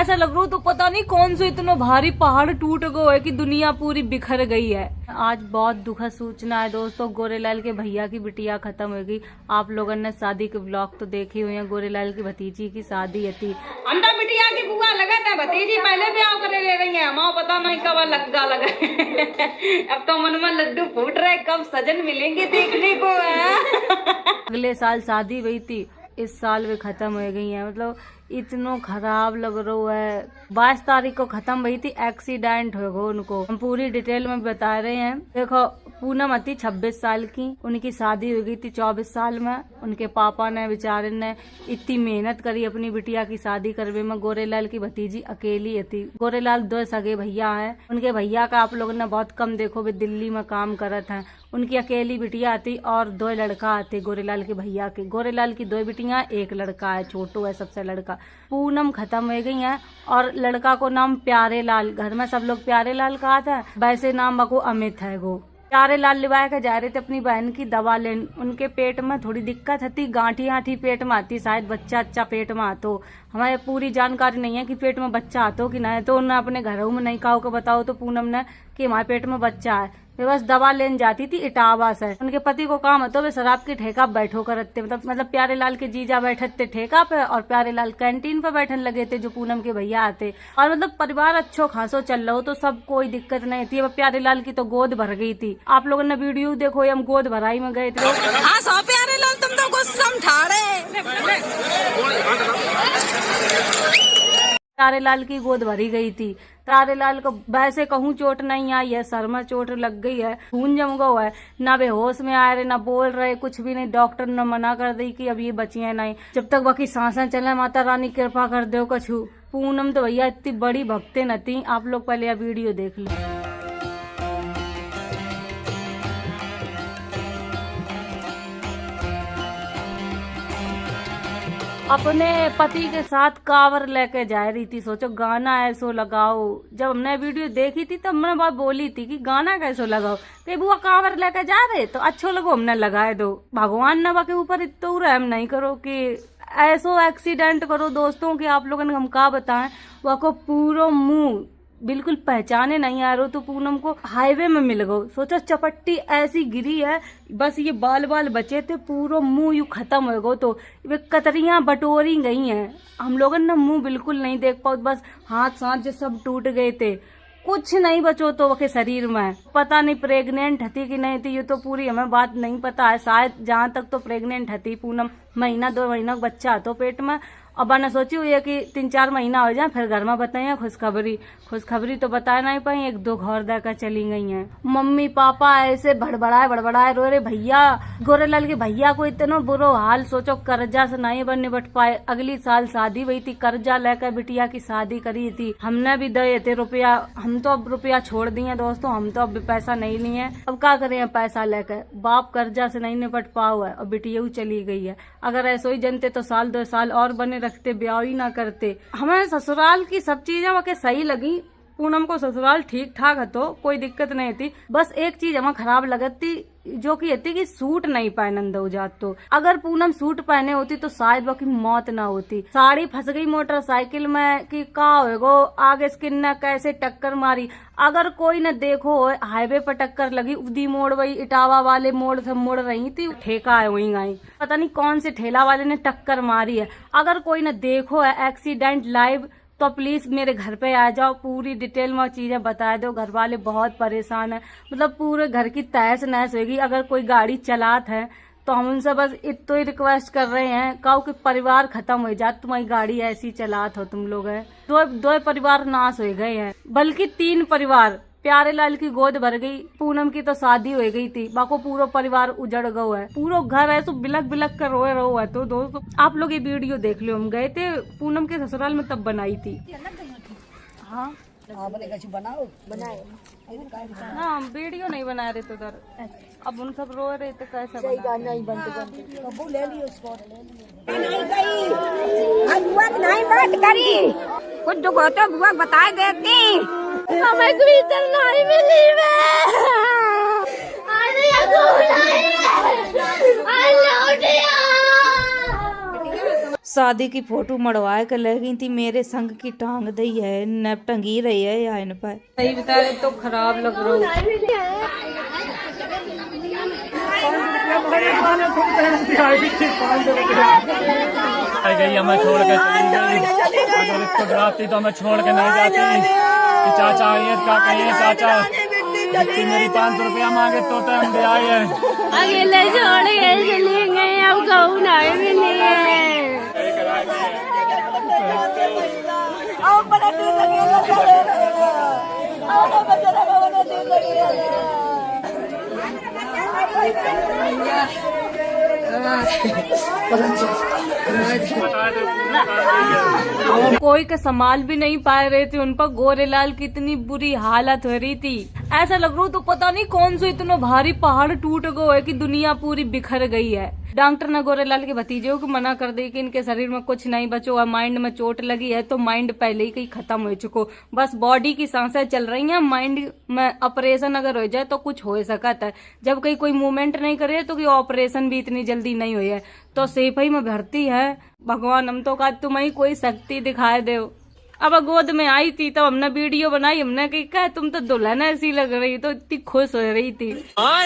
ऐसा लग रहा तो पता नहीं कौन सा इतना भारी पहाड़ टूट गया है कि दुनिया पूरी बिखर गई है। आज बहुत दुखद सूचना है दोस्तों, गोरेलाल के भैया की बिटिया खत्म हो गई। आप लोगों ने शादी के ब्लॉग तो देखे हुए हैं, गोरेलाल की भतीजी की शादी थी। अंडा बिटिया की बुआ लगा था, भतीजी पहले ब्याह करे ले रही है, माँ पता नहीं कब लगा अब तो मन में लड्डू फूट रहे, कब सजन मिलेंगे देखने को है। अगले साल शादी हुई थी, इस साल वे खत्म हो गई है। मतलब इतना खराब लग रहा है। 22 तारीख को खत्म हुई थी, एक्सीडेंट हो गया उनको। हम पूरी डिटेल में बता रहे हैं। देखो पूनम थी 26 साल की, उनकी शादी हो गई थी 24 साल में। उनके पापा ने बेचारे ने इतनी मेहनत करी अपनी बिटिया की शादी करवे में। गोरेलाल की भतीजी अकेली थी। गोरेलाल 2 सगे भैया हैं। उनके भैया का आप लोगों ने बहुत कम देखो, वे दिल्ली में काम करत हैं। उनकी अकेली बिटिया थी और 2 लड़का आते गोरेलाल के भैया के। गोरेलाल की 2 बिटियां, 1 लड़का है, छोटो है सबसे लड़का। पूनम खत्म हो गई है और लड़का को नाम प्यारे लाल, घर में सब लोग प्यारे लाल कहा था, वैसे नाम बको अमित है। गो प्यारे लाल लिवाया के जा रहे थे अपनी बहन की दवा लेने। उनके पेट में थोड़ी दिक्कत थी, गांठी पेट में आती, शायद बच्चा अच्छा पेट में आतो। हमारे पूरी जानकारी नहीं है कि पेट में बच्चा आतो कि नहीं, तो उन्होंने अपने घरों में नहीं कहा बताओ तो पूनम ने कि हमारे पेट में बच्चा है। वे बस दवा लेने जाती थी इटावा से। उनके पति को काम होता, वे शराब की ठेका बैठो करते, मतलब प्यारे लाल के जीजा बैठे थे ठेका पे और प्यारे लाल कैंटीन पे बैठने लगे थे जो पूनम के भैया आते। और मतलब परिवार अच्छो खासो चल रहा हो, तो सब कोई दिक्कत नहीं थी। प्यारे लाल की तो गोद भर गई थी। आप लोगों ने वीडियो देखो, हम गोद भराई में गए थे। प्यारे लाल तुम तो गुस्सा ठाड़े। प्यारे लाल की गोद भरी गई थी। प्यारे लाल को वैसे कहूँ चोट नहीं आई है, सर में चोट लग गई है, खून जम गया है, ना बेहोश में आ रहे, ना बोल रहे, कुछ भी नहीं। डॉक्टर ने मना कर दी कि अब ये बचिए नहीं, जब तक बाकी सांसें चले माता रानी कृपा कर दो कछु। पूनम तो भैया इतनी बड़ी भक्ति न थी। आप लोग पहले यह वीडियो देख लो। अपने पति के साथ कावर लेके जा रही थी। सोचो गाना ऐसो लगाओ। जब हमने वीडियो देखी थी तब हमने बात बोली थी कि गाना कैसो लगाओ, कि बुआ कावर लेके जा रहे तो अच्छो लगो, हमने लगाए दो। भगवान ने बाकी ऊपर इतना रहम नहीं करो कि ऐसो एक्सीडेंट करो दोस्तों कि आप लोगों ने हम क्या बताएं। वह को पूरा मुंह बिल्कुल पहचाने नहीं आ रहा, तो पूनम को हाईवे में मिल गो। सोचो चपट्टी ऐसी गिरी है, बस ये बाल बचे थे, पूरा मुंह यू खत्म हो गो। तो वे कतरियां बटोरी गई हैं। हम लोगों ने मुंह बिल्कुल नहीं देख पाओ, बस हाथ सांस सब टूट गए थे, कुछ नहीं बचो तो वके शरीर में। पता नहीं प्रेग्नेंट थी कि नहीं थी, ये तो पूरी हमें बात नहीं पता है। शायद जहाँ तक तो प्रेग्नेंट थी पूनम, 1-2 महीना का बच्चा तो पेट में। अब ने सोची हुई है कि 3-4 महीना हो जाए फिर घर में बताइए खुशखबरी तो बता नहीं पाई, 1-2 घर देकर चली गई हैं। मम्मी पापा ऐसे बड़बड़ाए रो रहे। भैया गोरेलाल के भैया को इतना बुरा हाल, सोचो कर्जा से नहीं बन निपट पाए। अगली साल शादी हुई थी, कर्जा लेकर बिटिया की शादी करी थी। हमने भी दिए थे रुपया, हम तो अब रुपया छोड़ दिए दोस्तों, हम तो अब पैसा नहीं लिए। अब क्या करें पैसा लेकर, बाप कर्जा से नहीं निपट पाओ है और बिटिया चली गई है। अगर ऐसा ही जनते तो 1-2 साल और बने रखते, ब्याह ही ना करते। हमें ससुराल की सब चीजें वके सही लगी। पूनम को ससुराल ठीक ठाक है, तो कोई दिक्कत नहीं थी। बस एक चीज हमें खराब लगती, जो कि थी कि सूट नहीं पहनन दो जात। तो अगर पूनम सूट पहने होती तो शायद वकी मौत ना होती। साड़ी फंस गई मोटरसाइकिल में कि का होगो, आगे स्किन ने कैसे टक्कर मारी। अगर कोई न देखो हाईवे पर टक्कर लगी, उदी मोड़ वही इटावा वाले मोड़ से मुड़ रही थी, ठेका है वही गई, पता नहीं कौन से ठेला वाले ने टक्कर मारी है। अगर कोई न देखो है एक्सीडेंट लाइव तो प्लीज मेरे घर पे आ जाओ, पूरी डिटेल में चीजें बता दो। घर वाले बहुत परेशान है, मतलब पूरे घर की तहस नहस होगी। अगर कोई गाड़ी चलात है तो हम उनसे बस इतना ही रिक्वेस्ट कर रहे हैं, कहो कि परिवार खत्म हो जाए, तुम्हारी गाड़ी ऐसी चलात हो तुम लोग है। 2 परिवार नाश हो गए हैं, बल्कि 3 परिवार। प्यारे लाल की गोद भर गई, पूनम की तो शादी हो गई थी, बाको पूरा परिवार उजड़ गया है। पूरा घर है तो बिलक कर रोए रहो है। तो दोस्तों आप लोग ये वीडियो देख लो, हम गए थे पूनम के ससुराल में तब बनाई थी। हाँ हाँ वीडियो नहीं बना रहे थे उधर, अब उन सब रो रहे थे कैसे कुछ दुख हो तो बुआ बता देती, हमें क्विंटल नहीं मिली शादी की फोटो मड़वा के ले गई थी, मेरे संग की टांग दी है, न टंगी रही है या इन पर। सही बता रहे तो खराब लग रहा हूँ। गई हमें छोड़ के चली गई, अगर इसको डराती तो हमें छोड़ के नहीं जाती। कि चाचा ये क्या कहिए चाचा, जितनी मेरी 500 रुपया मांगे तो हम दे आए हैं। अकेले छोड़ के चली गई, अब कहूँ नहीं मिली। कोई का संभाल भी नहीं पा रहे थे, उन पर गोरेलाल की इतनी बुरी हालत हो रही थी। ऐसा लग रहा तो पता नहीं कौन सा इतना भारी पहाड़ टूट गया है कि दुनिया पूरी बिखर गई है। डॉक्टर ने गोरेलाल के भतीजे को मना कर दी कि इनके शरीर में कुछ नहीं बचो है, माइंड में चोट लगी है तो माइंड पहले ही कहीं खत्म हो चुको, बस बॉडी की सांसें चल रही हैं, माइंड में ऑपरेशन अगर हो जाए तो कुछ हो सकता है। जब कहीं कोई मूवमेंट नहीं करे तो ऑपरेशन भी इतनी जल्दी नहीं हुई है, तो सेफई में भर्ती है। भगवान हम तो कहा तुम्हें कोई शक्ति दिखाए दे। अब गोद में आई थी तो हमने वीडियो बनाई, हमने कहा तुम तो दुल्हन ऐसी लग रही, तो इतनी खुश हो रही थी।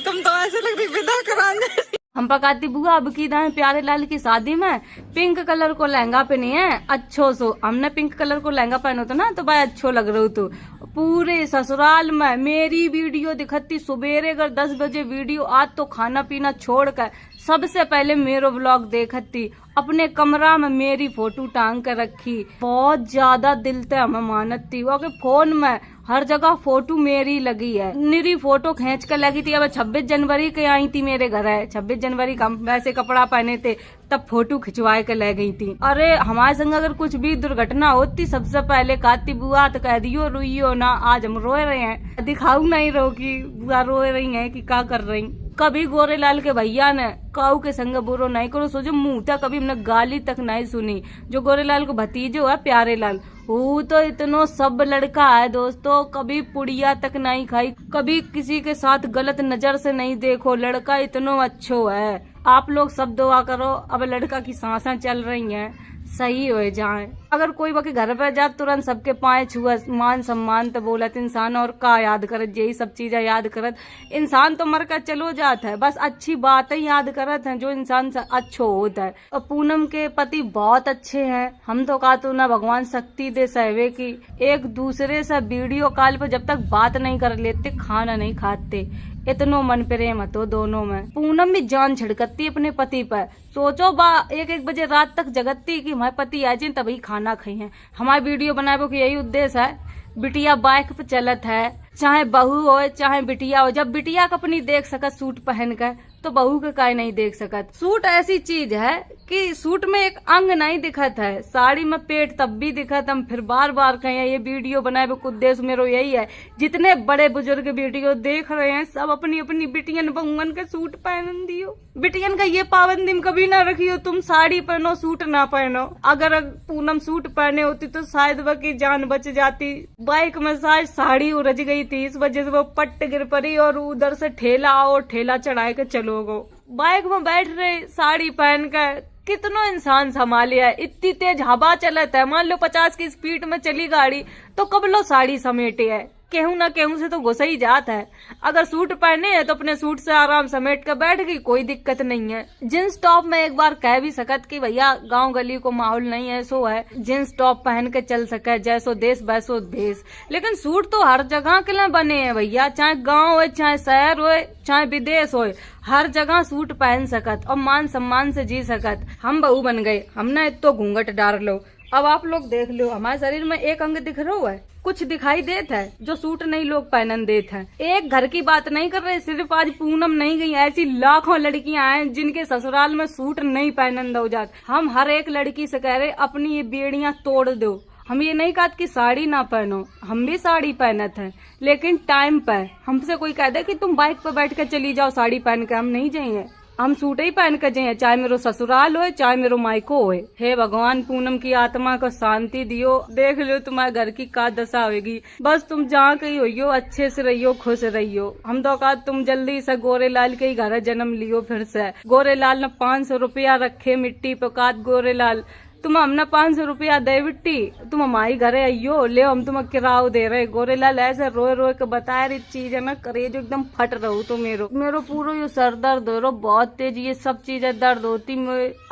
तुम तो ऐसे लग रही विदा कराने। हम पकाती बुआ अब की दाएं प्यारे लाल की शादी में पिंक कलर को लहंगा पहनी है अच्छो सो। हमने पिंक कलर को लहंगा पहनो तो ना तो भाई अच्छो लग रहा तो। पूरे ससुराल में मेरी वीडियो दिखती, सुबेरे अगर 10 बजे वीडियो आज तो खाना पीना छोड़कर सबसे पहले मेरो व्लॉग देखती, अपने कमरा में मेरी फोटो टांग कर रखी। बहुत ज्यादा दिल ते हमें मानत थी वो, फोन में हर जगह फोटो मेरी लगी है, निरी फोटो खींच कर लगी थी। अब 26 जनवरी के आई थी मेरे घर है, 26 जनवरी का वैसे कपड़ा पहने थे तब फोटो खिंचवाए के ले गई थी। अरे हमारे संग अगर कुछ भी दुर्घटना होती सबसे पहले कहती बुआ तो कह दियो रोइयो ना, आज हम रो रहे हैं, दिखाऊ नहीं रो की बुआ रो रही है कि क्या कर रही। कभी गोरेलाल के भैया ने काऊ के संग बुरो नहीं करो, सोचो मुंह तक कभी हमने गाली तक नहीं सुनी। जो गोरेलाल को भतीजो है प्यारे लाल, वो तो इतनो सब लड़का है दोस्तों, कभी पुड़िया तक नहीं खाई, कभी किसी के साथ गलत नजर से नहीं देखो, लड़का इतनो अच्छो है। आप लोग सब दुआ करो अब लड़का की सांसें चल रही हैं सही हो जाए। अगर कोई बाकी घर पर जात तुरंत सबके पाए छुआ मान सम्मान तो बोलत इंसान, और का याद करत यही सब चीजें याद करत। इंसान तो मर कर चलो जाता है, बस अच्छी बातें याद करत हैं जो इंसान से अच्छो होता है। और पूनम के पति बहुत अच्छे हैं, हम तो कहा तो ना भगवान शक्ति दे सहवे की, एक दूसरे से वीडियो कॉल पर जब तक बात नहीं कर लेते खाना नहीं खाते, इतनो मन प्रेम है तो दोनों में। पूनम भी जान छिड़कती अपने पति पर, सोचो बा 1-1 बजे रात तक जगती कि हमारे पति आ जाए तभी खाना खाई है। हमारे वीडियो बनाए की यही उद्देश्य है। बिटिया बाइक पे चलत है, चाहे बहू हो चाहे बिटिया हो, जब बिटिया का अपनी देख सकत सूट पहन कर तो बहू के काय नहीं देख सकत। सूट ऐसी चीज है कि सूट में एक अंग नहीं दिखत है, साड़ी में पेट तब भी दिखत। हम फिर बार बार कहें ये वीडियो बनाए का उद्देश्य मेरा यही है, जितने बड़े बुजुर्ग वीडियो देख रहे हैं सब अपनी अपनी बिटियन बहुअन के सूट पहन दियो। बिटियन का ये पाबंदी कभी ना रखियो तुम साड़ी पहनो सूट ना पहनो। अगर पूनम सूट पहने होती तो शायद वह की जान बच जाती। बाइक में शायद साड़ी उलझ गई थी, इस वजह से वो पट्ट गिर पड़ी और उधर से ठेला आओ ठेला चढ़ाए के चलो गो। बाइक में बैठ रहे साड़ी पहन कर कितनो इंसान संभालिया है, इतनी तेज हवा चलत है, मान लो 50 की स्पीड में चली गाड़ी तो कब लो साड़ी समेटे है, केहू ना केहू से तो घुसा ही जात है। अगर सूट पहने हैं तो अपने सूट से आराम समेट कर बैठ गई, कोई दिक्कत नहीं है। जींस टॉप में एक बार कह भी सकत कि भैया गांव गली को माहौल नहीं है, सो है जींस टॉप पहन के चल सके, जैसो देश वैसो भेष। लेकिन सूट तो हर जगह के लिए बने हैं भैया, चाहे गाँव हो चाहे शहर हो चाहे विदेश हो, हर जगह सूट पहन सकत और मान सम्मान से जी सकत। हम बहू बन गए, हमने इतो घूंघट डाल लो। अब आप लोग देख लो हमारे शरीर में एक अंग दिख रहा है, कुछ दिखाई देता है जो सूट नहीं लोग पहनन देते हैं। एक घर की बात नहीं कर रहे, सिर्फ आज पूनम नहीं गई, ऐसी लाखों लड़कियां हैं जिनके ससुराल में सूट नहीं पहनन दो जात। हम हर एक लड़की से कह रहे अपनी ये बेड़ियां तोड़ दो। हम ये नहीं कहते कि साड़ी ना पहनो, हम भी साड़ी पहनत हैं, लेकिन टाइम पर हमसे कोई कह दे कि तुम बाइक पर बैठ कर चली जाओ साड़ी पहन के, हम नहीं जाइए, हम सूट ही पहन कर जाइए, चाहे मेरो ससुराल हो चाहे मेरो मायको हो। हे भगवान पूनम की आत्मा को शांति दियो। देख लो तुम्हारे घर की का दशा होगी, बस तुम जहाँ कहीं होइयो अच्छे से रहियो, खुश रहियो। हम तो कहा तुम जल्दी से गोरेलाल के ही घर जन्म लियो। फिर से गोरेलाल ने 500 रुपया रखे मिट्टी पे, कहा गोरेलाल तुम हमने 500 रुपया दे बिट्टी, तुम हमारी घरे आइयो ले, हम तुम्हें किराओ दे रहे। गोरेलाल ऐसे रोए रोए के बताया रही चीज है ना, करे जो एकदम फट रहो तो मेरो पूरा ये सर दर्द हो रहा बहुत तेज, ये सब चीजें दर्द होती।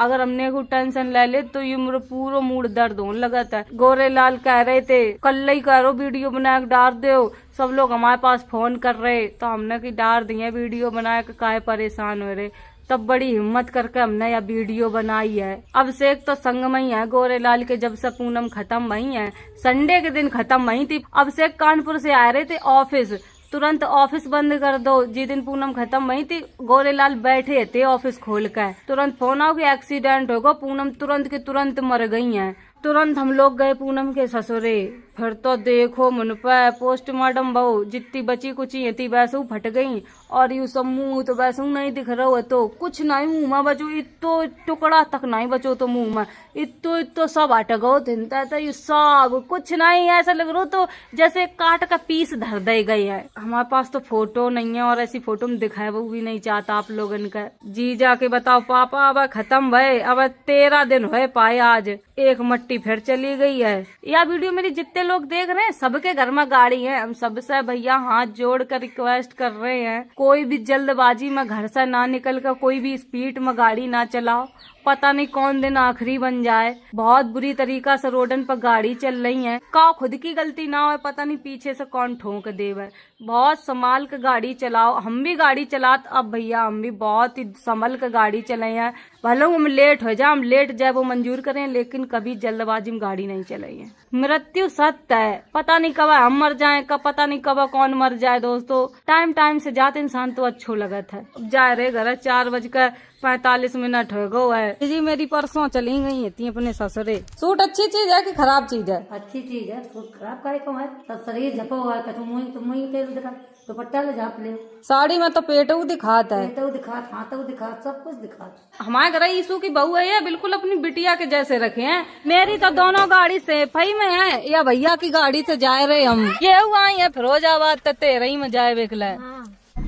अगर हमने को टेंशन ले ले तो ये मेरा पूरा मूड दर्द होने लगा था। गोरेलाल कह रहे थे कल ही करो वीडियो बना के डाल दो, सब लोग हमारे पास फोन कर रहे, तो हमने की डाल दिए वीडियो बना के, काहे परेशान हो रहे। तब बड़ी हिम्मत करके हमने यह वीडियो बनाई है। अभिषेक तो संग में ही है गोरेलाल के, जब से पूनम खत्म वही है, संडे के दिन खत्म वही थी। अभिषेक कानपुर से आ रहे थे ऑफिस, तुरंत ऑफिस बंद कर दो, जिस दिन पूनम खत्म वही थी गोरेलाल बैठे थे ऑफिस खोल कर, तुरंत फोन आओ कि एक्सीडेंट होगा, पूनम तुरंत के तुरंत मर गई हैं। तुरंत हम लोग गए पूनम के ससुरे, फिर तो देखो मुन पे पोस्टमार्टम बहु जितनी बची कुची थी वैसे फट गई, और यू सब मुंह तो वैसे नहीं दिख रहा है, तो कुछ नहीं मुंह में बचो, इतो टुकड़ा तक नहीं बचो, तो मुंह में इतो सब हट गो थिनता था, ये सब कुछ नहीं, ऐसा लग रहा तो जैसे काट का पीस धर दे गए है। हमारे पास तो फोटो नहीं है, और ऐसी फोटो में दिखाए वो भी नहीं चाहता आप लोगन का। जी जाके बताओ पापा अब खत्म भय, अब 13 दिन हुए पाए, आज एक मट्टी फिर चली गई है। यह वीडियो मेरी जितने लोग देख रहे हैं सबके घर में गाड़ी है, हम सबसे भैया हाथ जोड़ कर रिक्वेस्ट कर रहे हैं, कोई भी जल्दबाजी में घर से ना निकल कर कोई भी स्पीड में गाड़ी ना चलाओ, पता नहीं कौन दिन आखिरी बन जाए। बहुत बुरी तरीका से रोडन पर गाड़ी चल रही है, का खुद की गलती ना हो, पता नहीं पीछे से कौन ठोक देवे। बहुत संभाल के गाड़ी चलाओ, हम भी गाड़ी चलात अब भैया, हम भी बहुत ही संभल के गाड़ी चलाए हैं, भले हम लेट हो जाए, हम लेट जाए वो मंजूर करें, लेकिन कभी जल्दबाजी में गाड़ी नहीं चलाई है। मृत्यु सत्य है, पता नहीं कब हम मर जाए, कब पता नहीं कब कौन मर जाए। दोस्तों टाइम से जाते इंसान तो अच्छो लगत है। अब जा रहे घर 4:45 हो गो है। जी मेरी परसों चली गई थी अपने ससुरे। सूट अच्छी चीज है कि खराब चीज है? अच्छी चीज है, सूट खराब करे को है, सब शरीर झपा हुआ है, कछु मुँह तेल दिखा, दुपट्टा ले झाप ले, साड़ी में तो पेटू दिखाता है, पेटू दिखात, हाथों दिखात, सब कुछ दिखात। हमारे घर यीशु की बहू है, ये बिल्कुल अपनी बिटिया के जैसे रखे हैं। मेरी तो दोनों गाड़ी सेफ ही में है, या भैया की गाड़ी से जा रहे हम, ये हुआ है फिरोजाबाद तो 13 में जाए बेकला।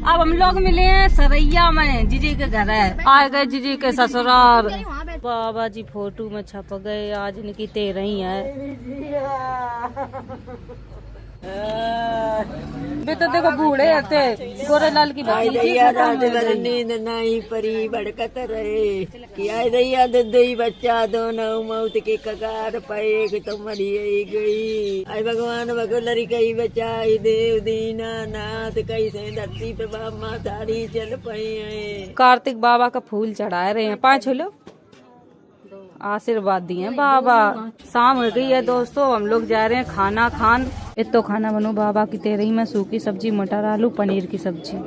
अब हम लोग मिले हैं सरैया में, जीजी के घर है, आ गए जीजी के ससुराल। बाबा जी फोटो में छप गए, आज इनकी 13 है। भी तो देखो बूढ़े थे, गोरेलाल की नींद नहीं परी भड़कत रहे, किया दैया दई बच्चा दोनों मौत के कगार पाए कि तो मरी गई। आई भगवान भगोलरी कई बचाई देव दीना नाथ, कैसे धरती पे बाबा तारी चल पाए। कार्तिक बाबा का फूल चढ़ाए रहे हैं, 5 लो आशीर्वाद दिए बाबा। शाम हो गई है दोस्तों, हम लोग जा रहे हैं खाना खान। इतो खाना बनो बाबा की 13 में, सूखी सब्जी, मटर आलू पनीर की सब्जी।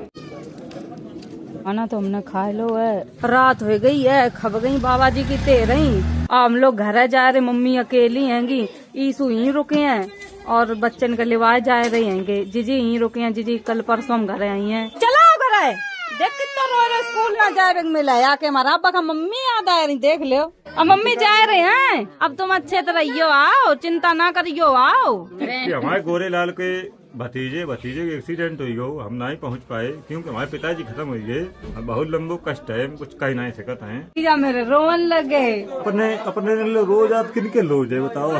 खाना तो हमने खा लो है, रात हो गई है, खब गई बाबा जी की 13। हम लोग घर जा रहे, मम्मी अकेली हैंगी, ईसु यहीं रुके हैं, और बच्चन के लिवाए जा रहे हैंगे, जीजी यहीं रुके हैं, जीजी कल परसों हम घर आई हैं। चला घर देख कितना रो रहे, स्कूल में जाए मिला आके हमारा अब्बा का मम्मी याद आ रही, देख लो अब मम्मी जा रहे हैं। अब तुम अच्छे तरह आओ, चिंता ना करियो, आओ। हमारे गोरेलाल के भतीजे के एक्सीडेंट हुई हो, हम नहीं पहुंच पाए क्योंकि हमारे पिताजी खत्म हुई है, बहुत लंबो कष्ट है, कुछ कह नहीं सकता है। या मेरे रोवन लगे अपने रोज आप किनके लोज है बताओ,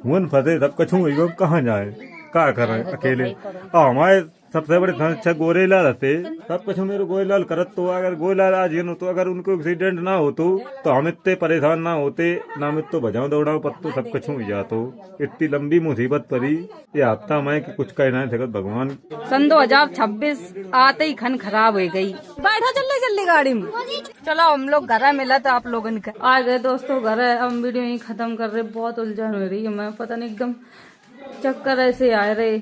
हुन फते सब कछू हुई हो, कहाँ जाए, क्या कर रहे अकेले। हमारे सबसे बड़े अच्छा गोरेलाल रहते, सब कुछ मेरे गोरेलाल करत, तो अगर गोरेलाल आज ये तो अगर उनको एक्सीडेंट ना हो तो हम इतने परेशान ना होते, ना मैं तो बजाओ दौड़ाओ पत्तो सब कुछ हो जातो। इतनी लंबी मुसीबत पड़ी ये हफ्ता में कि कुछ कहना है सकत भगवान। सन 2026 आते ही खन खराब हो गई। बैठो जल्दी गाड़ी में, चलो हम लोग घर मिला था आप लोगों का। आ गए दोस्तों घर, हम वीडियो यही खत्म कर रहे, बहुत उलझन हो रही है, मैं पता नहीं एकदम चक्कर ऐसे आ रहे।